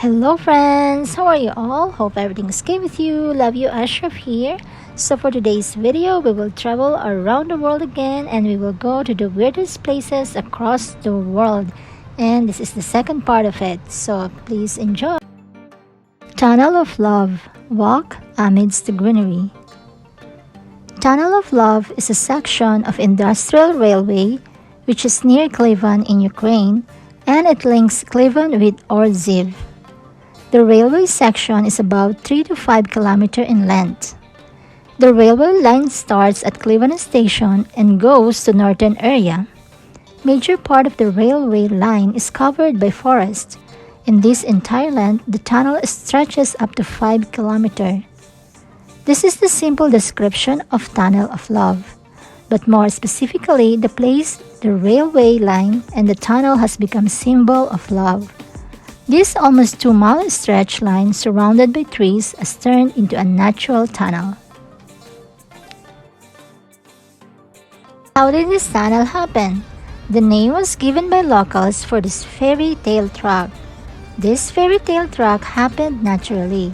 Hello friends, how are you all? Hope everything's okay with you. Love you, Ashraf here. So for today's video, we will travel around the world again and we will go to the weirdest places across the world. And this is the second part of it, so please enjoy. Tunnel of Love. Walk amidst the greenery. Tunnel of Love is a section of industrial railway which is near Kiev in Ukraine, and it links Kiev with Orziv. The railway section is about 3 to 5 kilometers in length. The railway line starts at Kiev station and goes to northern area. Major part of the railway line is covered by forest. In this entire length, the tunnel stretches up to 5 kilometers. This is the simple description of Tunnel of Love, but more specifically, the place, the railway line, and the tunnel has become symbol of love. This almost 2-mile stretch line surrounded by trees has turned into a natural tunnel. How did this tunnel happen? The name was given by locals for this fairy tale track. This fairy tale track happened naturally.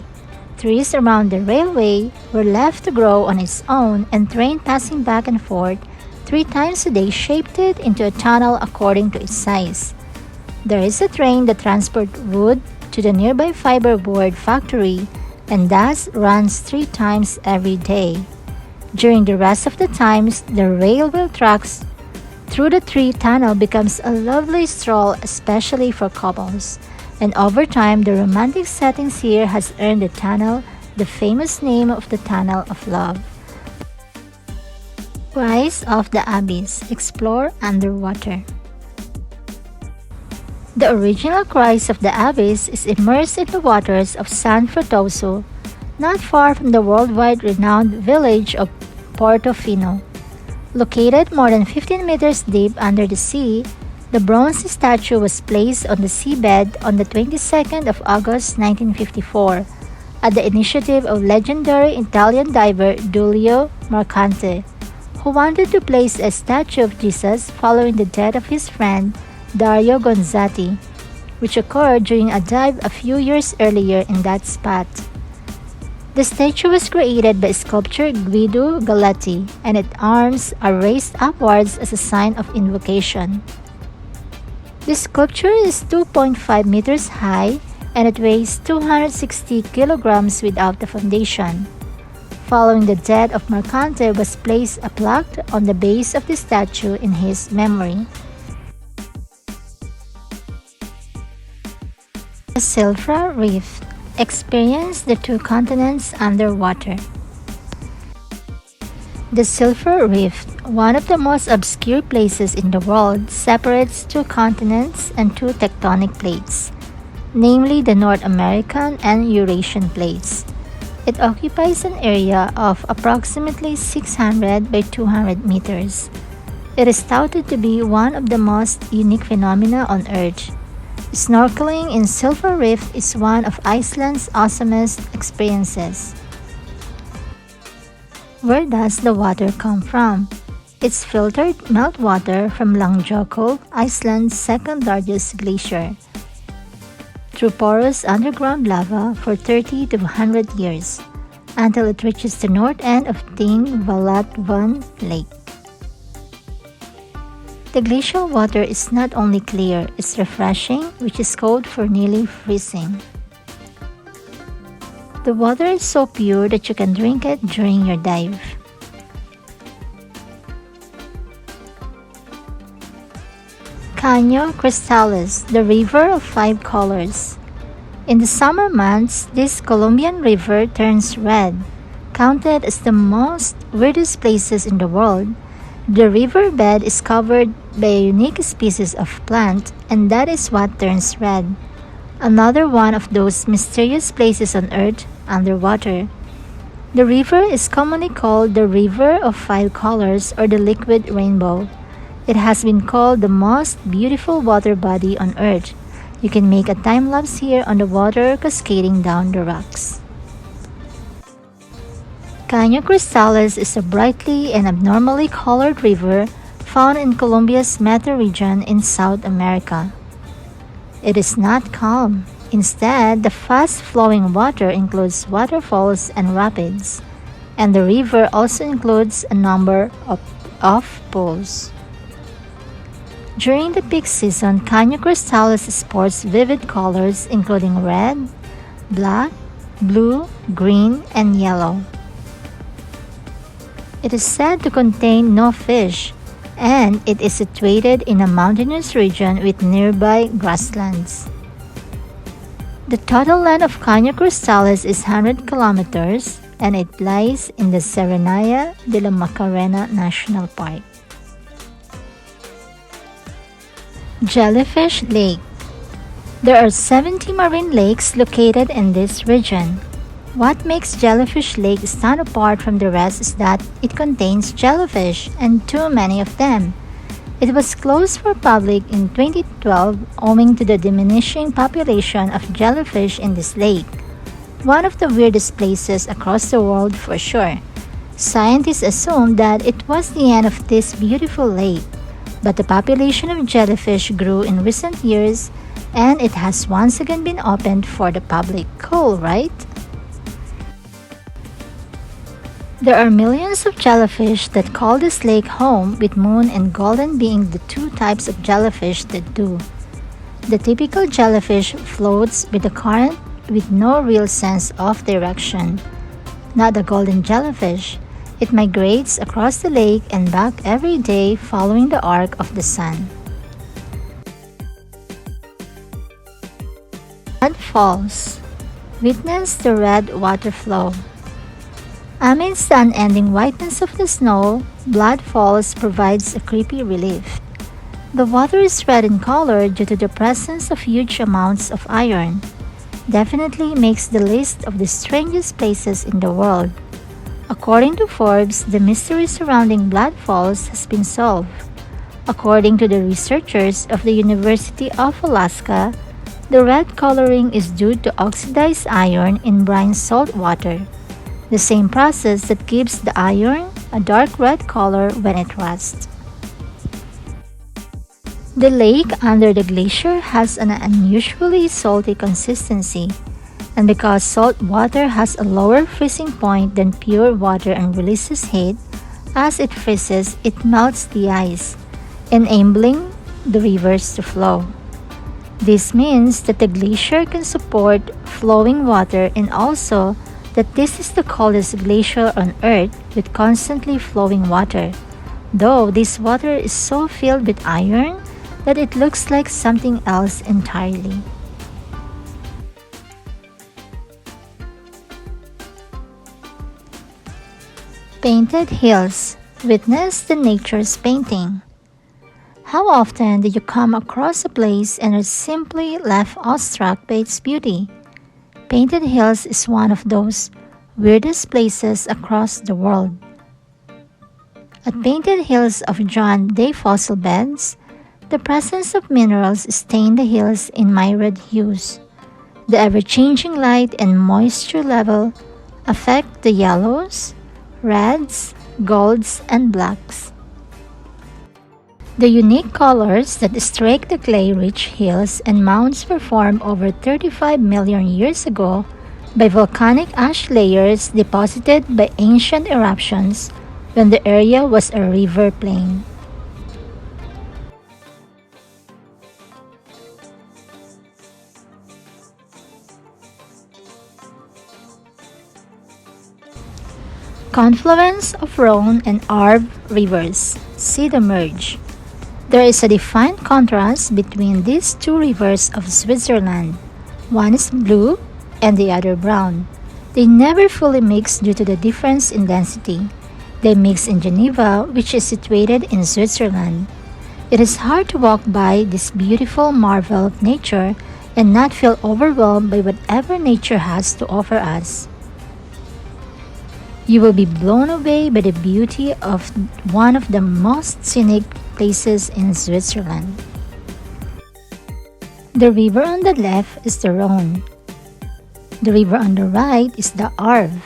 Trees around the railway were left to grow on its own, and train passing back and forth 3 times a day shaped it into a tunnel according to its size. There is a train that transports wood to the nearby fiberboard factory and thus runs 3 times every day. During the rest of the times, the railway tracks through the tree tunnel becomes a lovely stroll, especially for couples. And over time, the romantic settings here has earned the tunnel the famous name of the Tunnel of Love. Rise of the Abyss. Explore underwater. The original Rise of the Abyss is immersed in the waters of San Frutoso, not far from the worldwide renowned village of Portofino. Located more than 15 meters deep under the sea, the bronze statue was placed on the seabed on the 22nd of August 1954 at the initiative of legendary Italian diver Giulio Mercante, who wanted to place a statue of Jesus following the death of his friend Dario Gonzatti, which occurred during a dive a few years earlier in that spot. The statue was created by sculptor Guido Galati, and its arms are raised upwards as a sign of invocation. This sculpture is 2.5 meters high and it weighs 260 kilograms without the foundation. Following the death of Mercante was placed a plaque on the base of the statue in his memory. The Silfra Rift. Experience the 2 continents underwater. The Silfra Rift, one of the most obscure places in the world, separates 2 continents and 2 tectonic plates, namely the North American and Eurasian plates. It occupies an area of approximately 600 by 200 meters. It is touted to be one of the most unique phenomena on Earth. Snorkeling in Silfra Rift is one of Iceland's awesomest experiences. Where does the water come from? It's filtered meltwater from Langjökull, Iceland's 2nd largest glacier, through porous underground lava for 30 to 100 years, until it reaches the north end of Thingvallavatn Lake. The glacial water is not only clear, it's refreshing, which is code for nearly freezing. The water is so pure that you can drink it during your dive. CANO CRISTALES, the river of 5 colors. In the summer months, this Colombian river turns red. Counted as the most weirdest places in the world, the riverbed is covered by a unique species of plant, and that is what turns red. Another one of those mysterious places on Earth, underwater. The river is commonly called the River of 5 Colors or the Liquid Rainbow. It has been called the most beautiful water body on Earth. You can make a time-lapse here on the water cascading down the rocks. CANO CRISTALES is a brightly and abnormally colored river found in Colombia's Meta region in South America. It is not calm. Instead, the fast-flowing water includes waterfalls and rapids, and the river also includes a number of pools. During the peak season, CANO CRISTALES sports vivid colors including red, black, blue, green, and yellow. It is said to contain no fish, and it is situated in a mountainous region with nearby grasslands. The total length of CANO CRISTALES is 100 kilometers, and it lies in the Serranía de la Macarena National Park. Jellyfish Lake. There are 70 marine lakes located in this region. What makes Jellyfish Lake stand apart from the rest is that it contains jellyfish, and too many of them. It was closed for public in 2012 owing to the diminishing population of jellyfish in this lake. One of the weirdest places across the world for sure. Scientists assumed that it was the end of this beautiful lake, but the population of jellyfish grew in recent years and it has once again been opened for the public. Cool, right? There are millions of jellyfish that call this lake home, with moon and golden being the two types of jellyfish that do. The typical jellyfish floats with the current with no real sense of direction. Not the golden jellyfish. It migrates across the lake and back every day following the arc of the sun. Red Falls. Witness the red water flow. Amidst the unending whiteness of the snow, Blood Falls provides a creepy relief. The water is red in color due to the presence of huge amounts of iron. Definitely makes the list of the strangest places in the world. According to Forbes, the mystery surrounding Blood Falls has been solved. According to the researchers of the University of Alaska, the red coloring is due to oxidized iron in brine salt water, the same process that gives the iron a dark red color when it rusts. The lake under the glacier has an unusually salty consistency, and because salt water has a lower freezing point than pure water and releases heat, as it freezes, it melts the ice, enabling the rivers to flow. This means that the glacier can support flowing water, and also that this is the coldest glacier on Earth with constantly flowing water, though this water is so filled with iron that it looks like something else entirely. Painted Hills. Witness the nature's painting. How often do you come across a place and are simply left awestruck by its beauty? Painted Hills is one of those weirdest places across the world. At Painted Hills of John Day Fossil Beds, the presence of minerals stain the hills in myriad hues. The ever-changing light and moisture level affect the yellows, reds, golds, and blacks. The unique colors that streak the clay-rich hills and mountains were formed over 35 million years ago by volcanic ash layers deposited by ancient eruptions when the area was a river plain. Confluence of Rhone and Arve rivers. See the merge. There is a defined contrast between these two rivers of Switzerland. One is blue and the other brown. They never fully mix due to the difference in density. They mix in Geneva, which is situated in Switzerland. It is hard to walk by this beautiful marvel of nature and not feel overwhelmed by whatever nature has to offer us. You will be blown away by the beauty of one of the most scenic places in Switzerland. The river on the left is the Rhone. The river on the right is the Arve,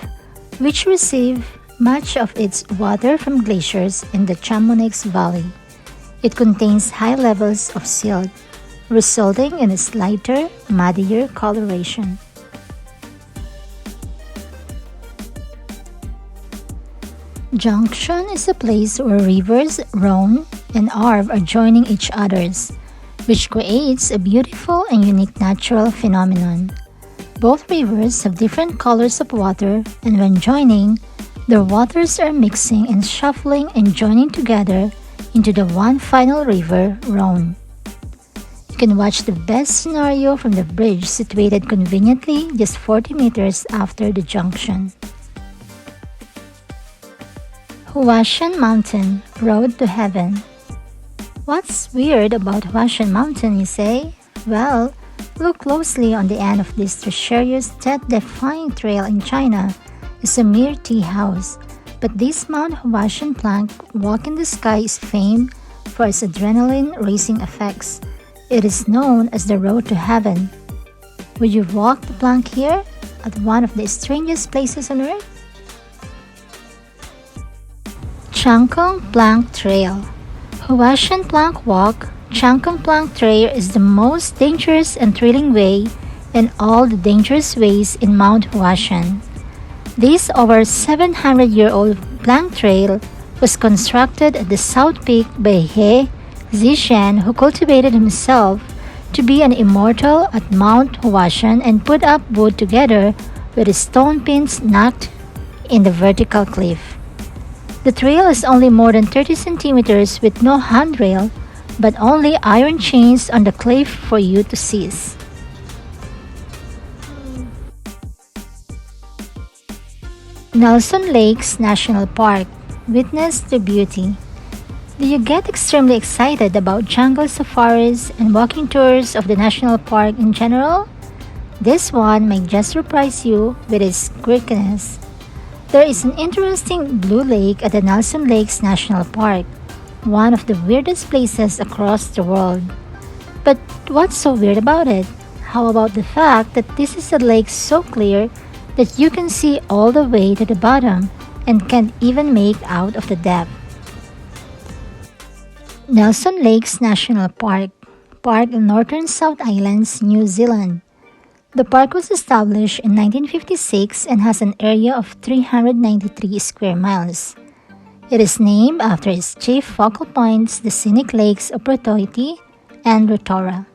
which receives much of its water from glaciers in the Chamonix Valley. It contains high levels of silt, resulting in a slighter, muddier coloration. Junction is a place where rivers Rhone and Arve are joining each other's, which creates a beautiful and unique natural phenomenon. Both rivers have different colors of water, and when joining, their waters are mixing and shuffling and joining together into the one final river, Rhone. You can watch the best scenario from the bridge situated conveniently just 40 meters after the junction. HIASHAN Mountain, Road to Heaven. What's weird about HIASHAN Mountain, you say? Well, look closely on the end of this treacherous death-defying trail in China. Is a mere tea house, but this Mount HIASHAN plank walk in the sky is famed for its adrenaline-racing effects. It is known as the Road to Heaven. Would you walk the plank here, at one of the strangest places on earth? Changkong Plank Trail. HIASHAN Plank Walk. Changkong Plank Trail is the most dangerous and thrilling way in all the dangerous ways in Mount HIASHAN. This over 700-year-old plank trail was constructed at the south peak by He Zishan, who cultivated himself to be an immortal at Mount HIASHAN and put up wood together with stone pins knocked in the vertical cliff. The trail is only more than 30 centimeters with no handrail, but only iron chains on the cliff for you to seize. Nelson Lakes National Park. Witness the beauty. Do you get extremely excited about jungle safaris and walking tours of the national park in general? This one might just surprise you with its quirkiness. There is an interesting blue lake at the Nelson Lakes National Park, one of the weirdest places across the world. But what's so weird about it? How about the fact that this is a lake so clear that you can see all the way to the bottom and can't even make out of the depth? Nelson Lakes National Park, park in Northern South Islands, New Zealand. The park was established in 1956 and has an area of 393 square miles. It is named after its chief focal points, the scenic lakes of Protoiti and Rotorua.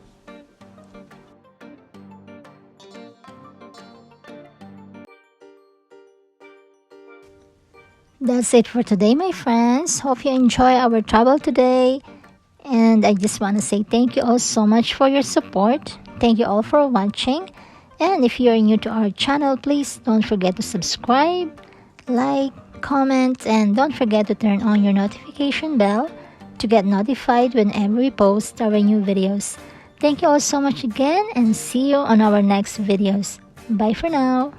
That's it for today, my friends. Hope you enjoy our travel today. And I just want to say thank you all so much for your support. Thank you all for watching. And if you are new to our channel, please don't forget to subscribe, like, comment, and don't forget to turn on your notification bell to get notified whenever we post our new videos. Thank you all so much again, and see you on our next videos. Bye for now.